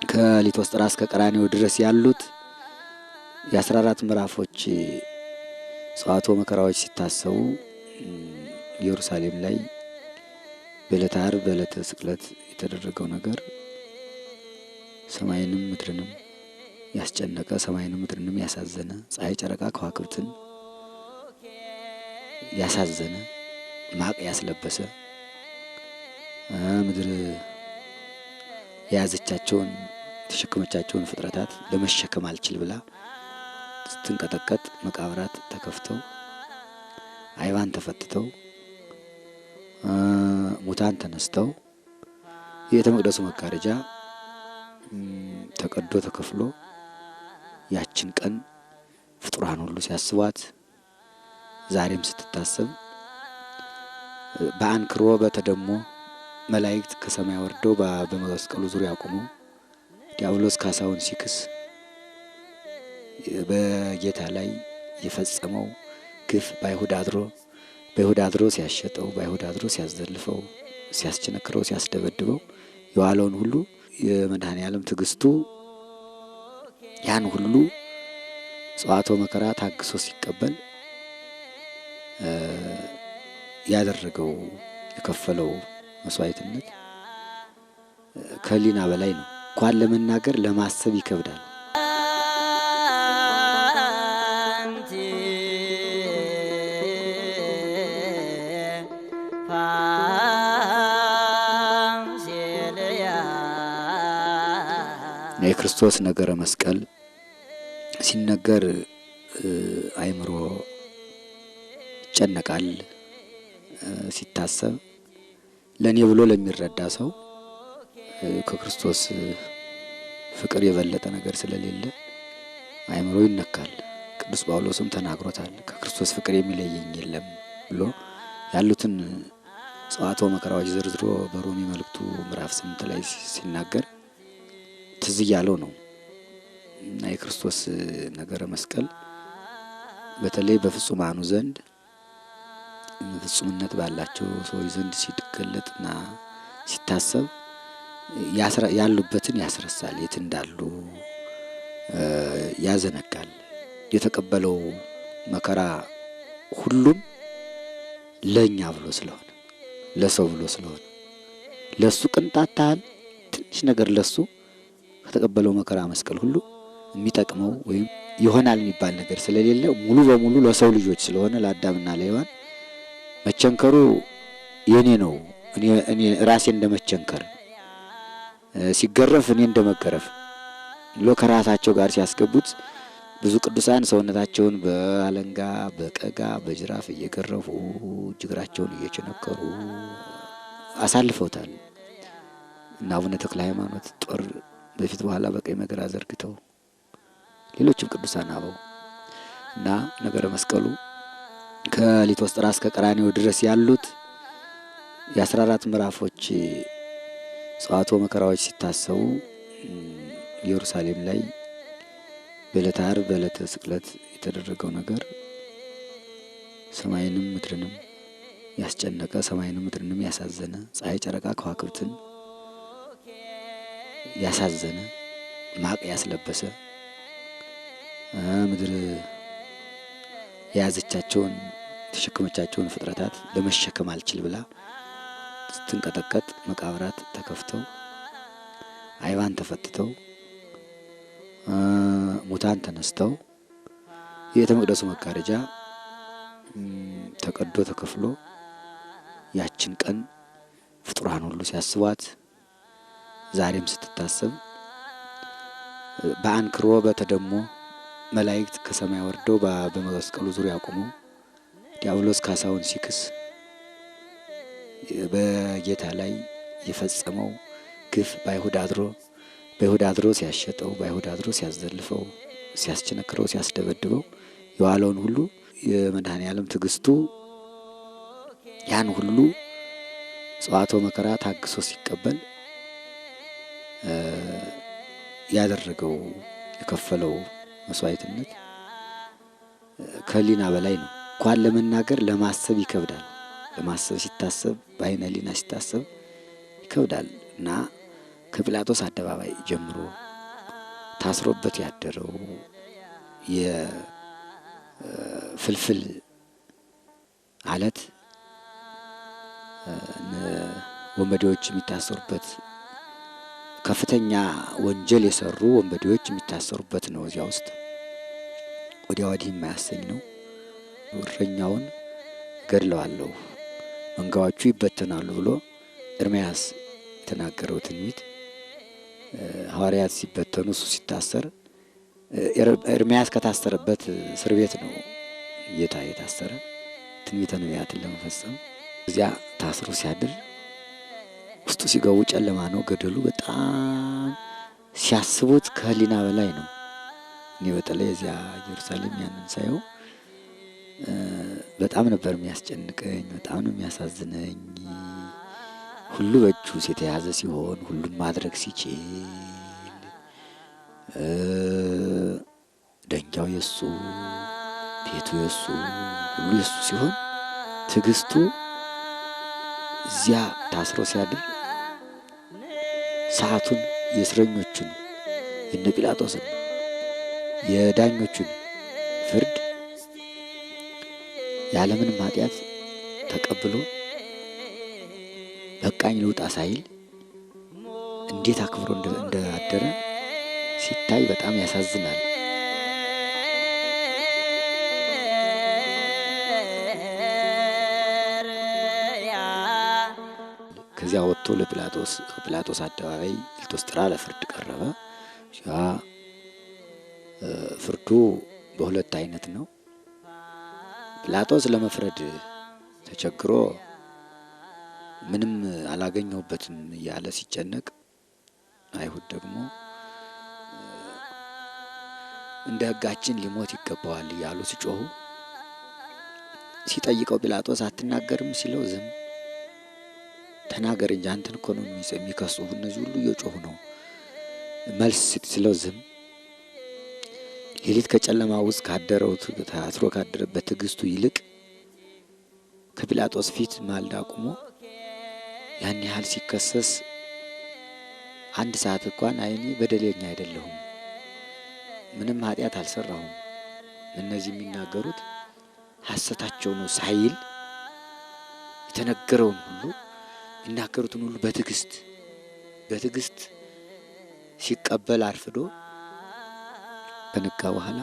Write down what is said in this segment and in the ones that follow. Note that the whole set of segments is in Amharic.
ከሊቶስጥራ እስከ ቀራንዮ ድረስ ያሉት የ14 ምዕራፎች ጸዋትወ መከራዎች ሲታሰቡ ኢየሩሳሌም ላይ በዕለተ ዓርብ በዕለተ ስቅለት የተደረገው ነገር ሰማይንም ምድርንም ያስጨነቀ ሰማይንም ምድርንም ያሳዘነ ፀሐይ ጨረቃ ከዋክብትን ያሳዘነ ማቅ ያስለበሰ ምድር የያዘቻቸውን ተሸከመቻቸውን ፍጥረታት ለመሸከም አልችል ብላ ስትንቀጠቀጥ መቃብራት ተከፍተው አይባን ተፈትተው ሙታን ተነስተው የቤተ መቅደሱ መጋረጃ ተቀዶ ተከፍሎ ያችን ቀን ፍጡራን ሁሉ ሲያስቧት ዛሬም ስትታሰብ በአንክሮ በተደሞ መላእክት ከሰማይ ወርደው በመስቀሉ ዙሪያ ቆመው ዲያብሎስ ካሳውን ሲክስ በጌታ ላይ የፈጸመው ግፍ በአይሁድ አድሮ ሲያሸጠው በአይሁድ አድሮ ሲያዘልፈው ሲያስቸነክረው ሲያስደበድበው የዋለውን ሁሉ የመድኃኔ ዓለም ትዕግስቱ ያን ሁሉ ጸዋትወ መከራ ታግሶ ሲቀበል ያደረገው የከፈለው መስዋዕትነት ከሊና በላይ ነው። እንኳን ለመናገር ለማሰብ ይከብዳል። የክርስቶስ ነገረ መስቀል ሲነገር አይምሮ ይጨነቃል። ሲታሰብ ለኔ ብሎ ለሚረዳ ሰው ከክርስቶስ ፍቅር የበለጠ ነገር ስለሌለ አይምሮ ይነካል። ቅዱስ ጳውሎስም ተናግሮታል። ከክርስቶስ ፍቅር የሚለየኝ የለም ብሎ ያሉትን ጸዋትወ መከራዎች ዝርዝሮ በሮሜ መልእክቱ ምዕራፍ 8 ላይ ሲናገር ትዝ ያለው ነው። እና የክርስቶስ ነገረ መስቀል በተለይ በፍጹማኑ ዘንድ ፍጹምነት ባላቸው ሰዎች ዘንድ ሲገለጥና ሲታሰብ ያሉበትን ያስረሳል። የት እንዳሉ ያዘነጋል። የተቀበለው መከራ ሁሉም ለኛ ብሎ ስለሆነ ለሰው ብሎ ስለሆነ ለሱ ቅንጣት ታህል ትንሽ ነገር ለሱ ከተቀበለው መከራ መስቀል ሁሉ የሚጠቅመው ወይም ይሆናል የሚባል ነገር ስለሌለ ሙሉ በሙሉ ለሰው ልጆች ስለሆነ ለአዳምና ለሔዋን መቸንከሩ የኔ ነው። እኔ ራሴ እንደመቸንከር ሲገረፍ እኔ እንደመገረፍ ብሎ ከራሳቸው ጋር ሲያስገቡት ብዙ ቅዱሳን ሰውነታቸውን በአለንጋ በቀጋ በጅራፍ እየገረፉ እግራቸውን እየቸነከሩ አሳልፈውታል። እና አቡነ ተክለ ሃይማኖት ጦር በፊት በኋላ በቀኝ መግራ ዘርግተው ሌሎችም ቅዱሳን አበው እና ነገረ መስቀሉ ከሊቶስጥራ እስከ ቀራንዮ ድረስ ያሉት የ14 ምዕራፎች ጸዋትወ መከራዎች ሲታሰቡ ኢየሩሳሌም ላይ በዕለተ ዓርብ በዕለተ ስቅለት የተደረገው ነገር ሰማይንም ምድርንም ያስጨነቀ ሰማይንም ምድርንም ያሳዘነ ፀሐይ ጨረቃ ከዋክብትን ያሳዘነ ማቅ ያስለበሰ ምድር የያዘቻቸውን ተሸከመቻቸውን ፍጥረታት ለመሸከም አልችል ብላ ስትንቀጠቀጥ መቃብራት ተከፍተው አይባን ተፈትተው ሙታን ተነስተው የቤተ መቅደሱ መጋረጃ ተቀዶ ተከፍሎ ያችን ቀን ፍጡራን ሁሉ ሲያስቧት ዛሬም ስትታሰብ በአንክሮ በተደሞ መላእክት ከሰማይ ወርደው በመስቀሉ ዙሪያ ቆመው ዲያብሎስ ካሳውን ሲክስ በጌታ ላይ የፈጸመው ግፍ በአይሁድ አድሮ ሲያሸጠው በአይሁድ አድሮ ሲያዘልፈው ሲያስቸነክረው ሲያስደበድበው የዋለውን ሁሉ የመድኃኔ ዓለም ትዕግስቱ ያን ሁሉ ጸዋትወ መከራ ታግሶ ሲቀበል ያደረገው የከፈለው መስዋዕትነት ከሊና በላይ ነው። እንኳን ለመናገር ለማሰብ ይከብዳል። ለማሰብ ሲታሰብ በአይነ ሊና ሲታሰብ ይከብዳል እና ከጲላጦስ አደባባይ ጀምሮ ታስሮበት ያደረው የፍልፍል አለት ወንበዴዎች የሚታሰሩበት ከፍተኛ ወንጀል የሰሩ ወንበዴዎች የሚታሰሩበት ነው። እዚያ ውስጥ ወዲያ ወዲህ የማያሰኝ ነው። እረኛውን ገድለዋለሁ፣ መንጋዎቹ ይበተናሉ ብሎ ኤርምያስ የተናገረው ትንቢት ሐዋርያት ሲበተኑ እሱ ሲታሰር ኤርምያስ ከታሰረበት እስር ቤት ነው ጌታ የታሰረ ትንቢተ ነቢያትን ለመፈጸም። እዚያ ታስሮ ሲያድር ውስጡ ሲገቡ ጨለማ ነው። ገደሉ በጣም ሲያስቡት ከህሊና በላይ ነው። እኔ በተለይ እዚያ ኢየሩሳሌም ያንን ሳየው በጣም ነበር የሚያስጨንቀኝ፣ በጣም ነው የሚያሳዝነኝ። ሁሉ በእጁ የተያዘ ሲሆን ሁሉም ማድረግ ሲችል ደንጊያው የሱ፣ ቤቱ የሱ፣ ሁሉ የሱ ሲሆን ትዕግስቱ እዚያ ታስሮ ሲያድር ሰዓቱን የእስረኞቹን የነ ጲላጦስን የዳኞቹን ፍርድ ያለምንም ኃጢአት ተቀብሎ በቃኝ ልውጣ ሳይል እንዴት አክብሮ እንዳደረ ሲታይ በጣም ያሳዝናል። ከዚያ ወጥቶ ከጲላጦስ አደባባይ ልቶስጥራ ለፍርድ ቀረበ። ፍርዱ በሁለት አይነት ነው። ጲላጦስ ለመፍረድ ተቸግሮ ምንም አላገኘሁበትም እያለ ሲጨነቅ፣ አይሁድ ደግሞ እንደ ሕጋችን ሊሞት ይገባዋል እያሉ ሲጮሁ፣ ሲጠይቀው ጲላጦስ አትናገርም ሲለው ዝም ተናገር እንጂ አንተን እኮ ነው የሚከሱ እነዚህ ሁሉ እየጮሁ ነው መልስ ሲለው ዝም። ሌሊት ከጨለማ ውስጥ ካደረው ታስሮ ካደረበት ትዕግስቱ ይልቅ ከጲላጦስ ፊት ማልዳ ቆሞ ያን ያህል ሲከሰስ አንድ ሰዓት እንኳን አይኔ በደለኛ አይደለሁም፣ ምንም ኃጢአት አልሰራሁም፣ እነዚህ የሚናገሩት ሐሰታቸው ነው ሳይል የተነገረውን ሁሉ የሚናገሩትን ሁሉ በትዕግስት ሲቀበል አርፍዶ ከነጋ በኋላ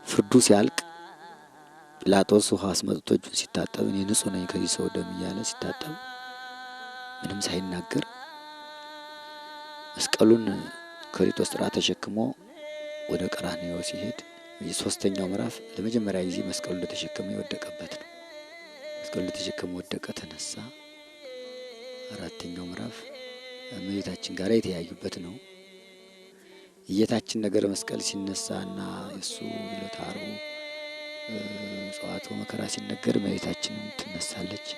ፍርዱ ሲያልቅ ጲላጦስ ውሃ አስመጥቶ እጁን ሲታጠብ እኔ ንጹሕ ነኝ ከዚህ ሰው ደም እያለ ሲታጠብ ምንም ሳይናገር መስቀሉን ከሊቶስጥራ ተሸክሞ ወደ ቀራንዮ ሲሄድ የሶስተኛው ምዕራፍ ለመጀመሪያ ጊዜ መስቀሉ እንደተሸከመ የወደቀበት ነው። መስቀሉ እንደተሸከመ ወደቀ፣ ተነሳ። አራተኛው ምዕራፍ እመቤታችን ጋር የተያዩበት ነው። የጌታችን ነገረ መስቀል ሲነሳና የሱ ዕለተ ዓርቡ ጸዋትወ መከራ ሲነገር እመቤታችንም ትነሳለች።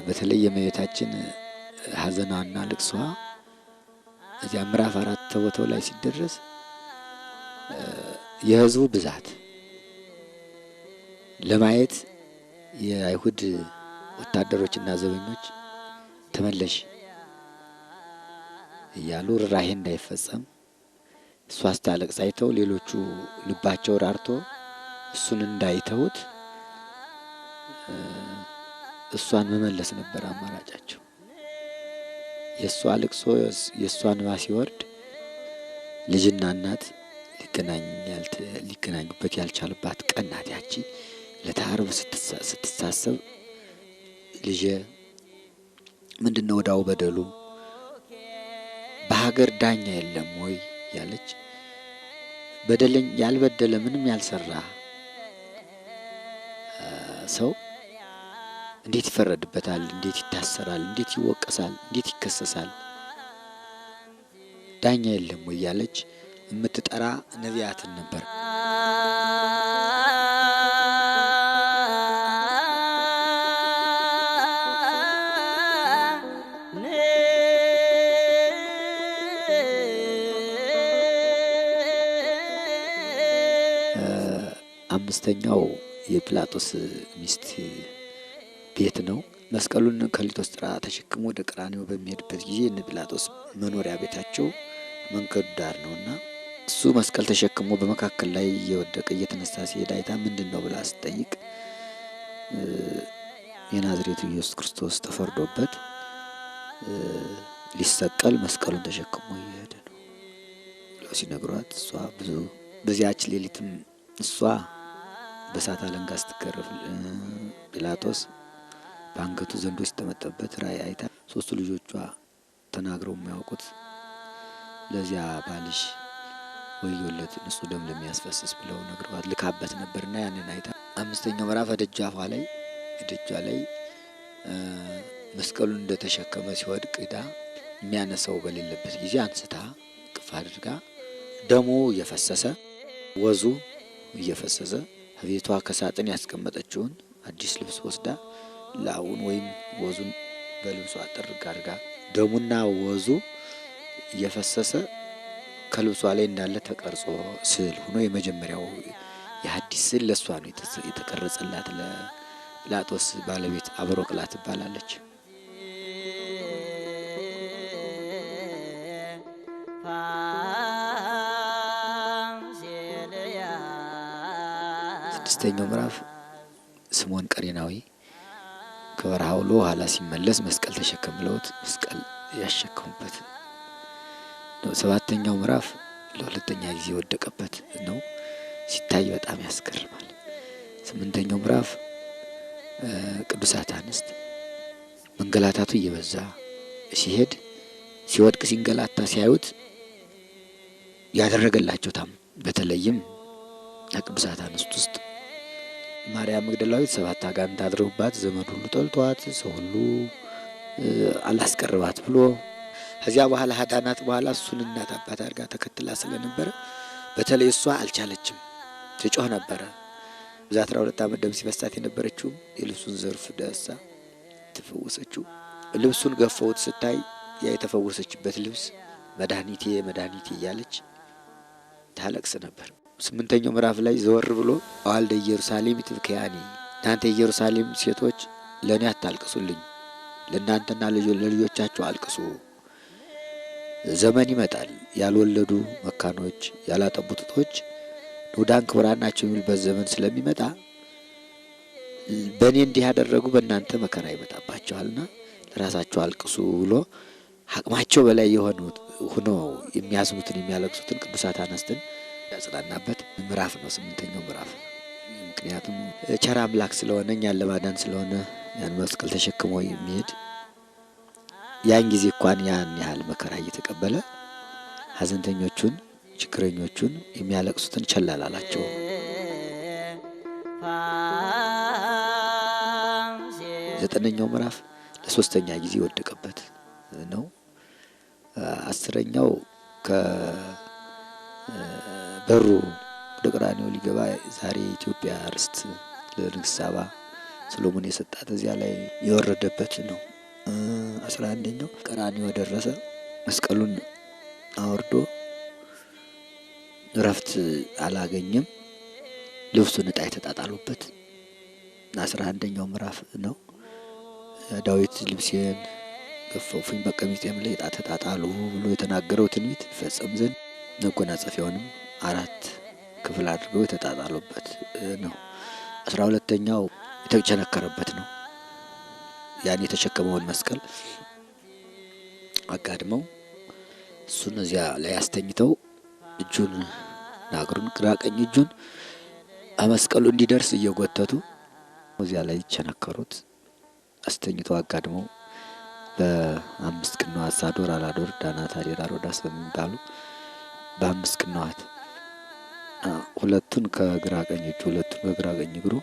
በተለይ የእመቤታችን ሐዘኗና ልቅሷ እዚያ ምዕራፍ 4 ቦታው ላይ ሲደረስ የሕዝቡ ብዛት ለማየት የአይሁድ ወታደሮችና ዘበኞች ተመለሽ እያሉ ርኅራኄ እንዳይፈጸም እሷ ስታለቅስ አይተው ሌሎቹ ልባቸው ራርቶ እሱን እንዳይተውት እሷን መመለስ ነበር አማራጫቸው። የእሷ ልቅሶ የእሷ እንባ ሲወርድ ልጅና እናት ሊገናኙበት ያልቻሉባት ቀን ናት ያቺ። ዕለተ ዓርብ ስትታሰብ ልጄ ምንድነው ወዳው በደሉ በሀገር ዳኛ የለም ወይ ያለች በደለኝ ያልበደለ ምንም ያልሰራ ሰው እንዴት ይፈረድበታል? እንዴት ይታሰራል? እንዴት ይወቀሳል? እንዴት ይከሰሳል? ዳኛ የለም ወይ ያለች የምትጠራ ነቢያትን ነበር። አምስተኛው የጲላጦስ ሚስት ቤት ነው። መስቀሉን ከሊቶስጥራ ተሸክሞ ወደ ቀራንዮ በሚሄድበት ጊዜ እነ ጲላጦስ መኖሪያ ቤታቸው መንገዱ ዳር ነውና እሱ መስቀል ተሸክሞ በመካከል ላይ እየወደቀ እየተነሳ ሲሄድ አይታ ምንድነው ብላ ስትጠይቅ የናዝሬቱ ኢየሱስ ክርስቶስ ተፈርዶበት ሊሰቀል መስቀሉን ተሸክሞ እየሄደ ነው ብለው ሲነግሯት እሷ ብዙ በዚያች ሌሊትም እሷ በእሳት አለንጋ ስትገረፍ ጲላጦስ በአንገቱ ዘንዶ ሲጠመጠበት ራእይ አይታ ሶስቱ ልጆቿ ተናግረው የሚያውቁት ለዚያ ባልሽ ወዮለት ንጹሕ ደም ለሚያስፈስስ ብለው ነግረዋት ልካበት ነበርና ያንን አይታ አምስተኛው ምዕራፍ ደጃፏ ላይ መስቀሉን እንደተሸከመ ሲወድቅ ዳ የሚያነሳው በሌለበት ጊዜ አንስታ ቅፍ አድርጋ ደሙ እየፈሰሰ ወዙ እየፈሰሰ ቤቷ ከሳጥን ያስቀመጠችውን አዲስ ልብስ ወስዳ ላውን ወይም ወዙን በልብሷ አጥርጋ አድርጋ ደሙና ወዙ እየፈሰሰ ከልብሷ ላይ እንዳለ ተቀርጾ ስዕል ሆኖ የመጀመሪያው የሐዲስ ስዕል ለሷ ነው የተቀረጸላት። ለጲላጦስ ባለቤት አብሮቅላ ትባላለች። ስድስተኛው ምዕራፍ ስምዖን ቀሬናዊ ከበረሃ ውሎ ኋላ ሲመለስ መስቀል ተሸከም ብለውት መስቀል ያሸከሙበት ነው። ሰባተኛው ምዕራፍ ለሁለተኛ ጊዜ ወደቀበት ነው። ሲታይ በጣም ያስገርማል። ስምንተኛው ምዕራፍ ቅዱሳት አንስት መንገላታቱ እየበዛ ሲሄድ ሲወድቅ ሲንገላታ ሲያዩት ያደረገላቸው በተለይም ቅዱሳት አንስት ውስጥ ማርያም መግደላዊት 7 አጋንንት አድረውባት ዘመድ ሁሉ ጠልቷት ሰው ሁሉ አላስቀርባት ብሎ ከዚያ በኋላ ሀዳናት በኋላ እሱን እናት አባት አድርጋ ተከትላ ስለነበረ በተለይ እሷ አልቻለችም፣ ትጮህ ነበረ። በዛ 12 ዓመት ደም ሲፈሳት የነበረችው የልብሱን ዘርፍ ዳሳ ተፈወሰችው። ልብሱን ገፈውት ስታይ ያ የተፈወሰችበት ልብስ መድኃኒቴ መድኃኒቴ እያለች ታለቅስ ነበር። ስምንተኛው ምዕራፍ ላይ ዘወር ብሎ አዋልደ ኢየሩሳሌም ትብከያኒ፣ እናንተ የኢየሩሳሌም ሴቶች ለእኔ አታልቅሱልኝ፣ ለእናንተና ለልጆቻችሁ አልቅሱ። ዘመን ይመጣል ያልወለዱ መካኖች ያላጠቡ ጡቶች ንዑዳን ክቡራን ናቸው የሚልበት ዘመን ስለሚመጣ በእኔ እንዲህ ያደረጉ በእናንተ መከራ ይመጣባቸዋልና ለራሳቸው አልቅሱ ብሎ አቅማቸው በላይ ሆነው የሚያዝኑትን የሚያለቅሱትን ቅዱሳት አንስትን ያጽናናበት ምዕራፍ ነው ስምንተኛው ምዕራፍ። ምክንያቱም ቸር አምላክ ስለሆነ እኛን ለማዳን ስለሆነ ያን መስቀል ተሸክሞ የሚሄድ ያን ጊዜ እንኳን ያን ያህል መከራ እየተቀበለ ሐዘንተኞቹን ችግረኞቹን የሚያለቅሱትን ቸል አላላቸው። ዘጠነኛው ምዕራፍ ለሶስተኛ ጊዜ ወደቀበት ነው። አስረኛው ከበሩ ወደ ቀራንዮ ሊገባ ዛሬ ኢትዮጵያ ርስት ለንግሥት ሳባ ሰሎሞን የሰጣት እዚያ ላይ የወረደበት ነው። 11ኛው ቀራንዮ ደረሰ። መስቀሉን አወርዶ እረፍት አላገኘም። ልብሱን ዕጣ የተጣጣሉበት 11ኛው ምዕራፍ ነው። ዳዊት ልብሴን ገፈፉኝ በቀሚሴም ላይ ዕጣ ተጣጣሉ ብሎ የተናገረው ትንቢት ይፈጸም ዘንድ መጎናጸፊያውንም 4 ክፍል አድርገው የተጣጣሉበት ነው። 12ኛው የተቸነከረበት ነው። ያን የተሸከመውን መስቀል አጋድመው እሱን እዚያ ላይ አስተኝተው እጁን ናግሩን ግራ ቀኝ እጁን መስቀሉ እንዲደርስ እየጎተቱ እዚያ ላይ ቸነከሩት። አስተኝተው አጋድመው በ5 ቅንዋት ሳዶር አላዶር ዳናት አዴራ ሮዳስ በሚባሉ በ5 ቅንዋት ሁለቱን ከግራ ቀኝ እጁ ሁለቱን ከግራ ቀኝ እግሩ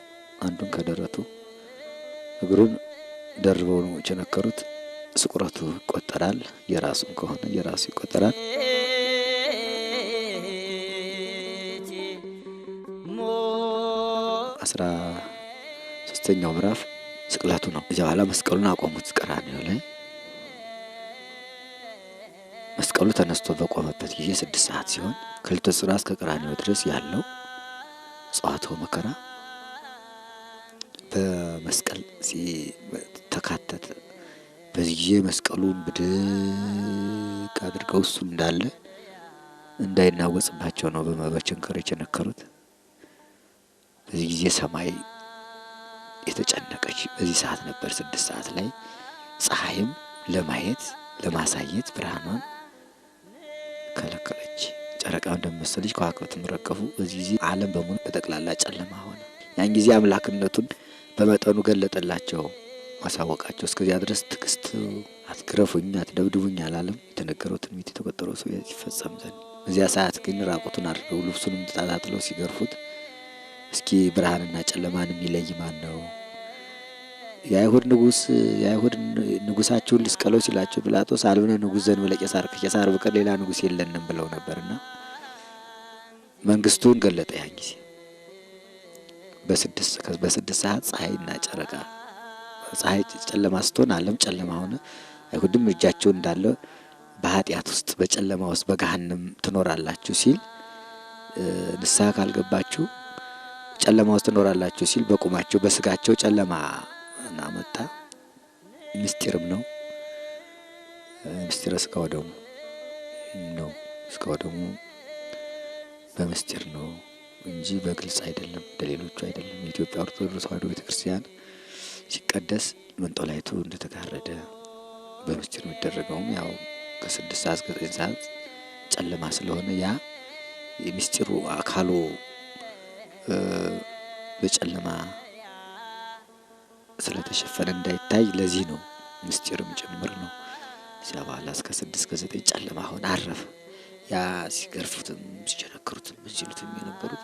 አንዱን ከደረቱ እግሩን ደርበው ነው ቸነከሩት። ስቁረቱ ይቆጠራል። የራሱን ከሆነ የራሱ ይቆጠራል። 13ኛው ምዕራፍ ስቅለቱ ነው። እዚያ በኋላ መስቀሉን አቆሙት ቀራንዮ ላይ። መስቀሉ ተነስቶ በቆመበት ጊዜ 6 ሰዓት ሲሆን ከሊቶስጥራ እስከ ቀራንዮ ድረስ ያለው ጸዋትወ መከራ በመስቀል ተካተተ። በዚህ ጊዜ መስቀሉን ብድቅ አድርገው እሱ እንዳለ እንዳይናወጽባቸው ነው በቸንከር የቸነከሩት። በዚህ ጊዜ ሰማይ የተጨነቀች በዚህ ሰዓት ነበር 6 ሰዓት ላይ ፀሐይም ለማየት ለማሳየት ብርሃኗን ከለከለች። ጨረቃው እንደመሰለች ከዋክብትም ረገፉ። በዚህ ጊዜ ዓለም በሙሉ በጠቅላላ ጨለማ ሆነ። ያን ጊዜ አምላክነቱን በመጠኑ ገለጠላቸው፣ ማሳወቃቸው። እስከዚያ ድረስ ትዕግስት አትግረፉኝ፣ አትደብድቡኝ አላለም። የተነገረው ትንቢት የተቆጠረው ሰው ይፈጸም ዘንድ። በዚያ ሰዓት ግን ራቁቱን አድርገው ልብሱንም ተጣጣጥለው ሲገርፉት እስኪ ብርሃንና ጨለማን የሚለይ ማን ነው? የአይሁድ ንጉሳችሁን ልስቀለው ሲላቸው ጲላጦስ አልብነ ንጉሥ ዘእንበለ ቄሳር፣ ከቄሳር በቀር ሌላ ንጉሥ የለንም ብለው ነበርና መንግስቱን ገለጠ። ያን ጊዜ በስድስት ሰዓት ፀሐይና ጨረቃ ፀሐይ ጨለማ ስትሆን ዓለም ጨለማ ሆነ። አይሁድም እጃቸው እንዳለ በኃጢአት ውስጥ በጨለማ ውስጥ በገሃነም ትኖራላችሁ ሲል ንስሐ ካልገባችሁ ጨለማ ውስጥ ትኖራላችሁ ሲል በቁማቸው በስጋቸው ጨለማ እናመጣ። ምስጢርም ነው። ምስጢረ ስጋ ወደሙ ነው። ስጋ ወደሙ በምስጢር ነው እንጂ በግልጽ አይደለም፣ እንደሌሎቹ አይደለም። የኢትዮጵያ ኦርቶዶክስ ተዋሕዶ ቤተክርስቲያን ሲቀደስ መንጦላይቱ እንደተጋረደ በምስጢር የሚደረገውም ያው ከ6 ሰዓት እስከ 9 ሰዓት ጨለማ ስለሆነ ያ የምስጢሩ አካሉ በጨለማ ስለተሸፈነ እንዳይታይ ለዚህ ነው። ምስጢርም ጭምር ነው። እዚያ በኋላ እስከ 6 እስከ 9 ጨለማ ሆነ፣ አረፈ። ያ ሲገርፉትም ሲቸነክሩትም ሲሉትም የነበሩት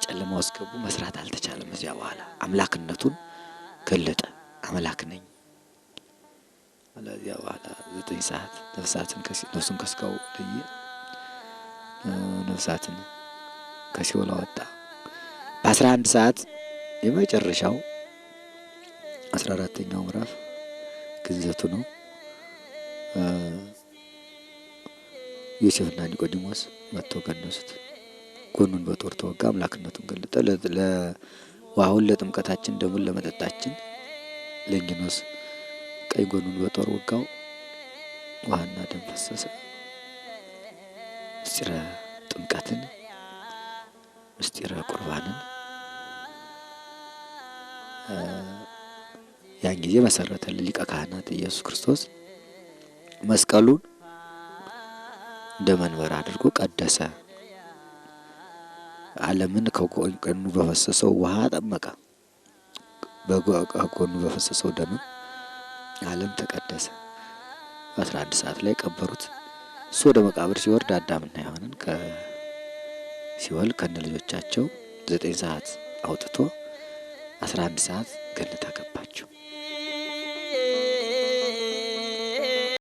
ጨለማ ውስጥ ገቡ። መስራት አልተቻለም። እዚያ በኋላ አምላክነቱን ገለጠ። አምላክ ነኝ። እዚያ በኋላ 9 ሰዓት ነፍሱን ከስጋው ለየ፣ ነፍሳትን ከሲኦል አወጣ። በ11 ሰዓት የመጨረሻው 14ኛው ምዕራፍ ግንዘቱ ነው። ዮሴፍና ኒቆዲሞስ መጥተው ገነሱት። ጎኑን በጦር ተወጋ። አምላክነቱን ገለጠ። ለውሃውን ለጥምቀታችን ደሙን ለመጠጣችን ለንጊኖስ ቀኝ ጎኑን በጦር ወጋው። ውሃና ደም ፈሰሰ። ምስጢረ ጥምቀትን ምስጢረ ቁርባንን ያን ጊዜ መሰረተልን ሊቀ ካህናት ኢየሱስ ክርስቶስ። መስቀሉን እንደ መንበር አድርጎ ቀደሰ። ዓለምን ከጎኑ በፈሰሰው ውሃ ጠመቀ። በጎኑ በፈሰሰው ደም ዓለም ተቀደሰ። 11 ሰዓት ላይ ቀበሩት። እሱ ወደ መቃብር ሲወርድ አዳምና ሔዋንን ከሲኦል ከነ ልጆቻቸው 9 ሰዓት አውጥቶ 11 ሰዓት ገነት አገባ።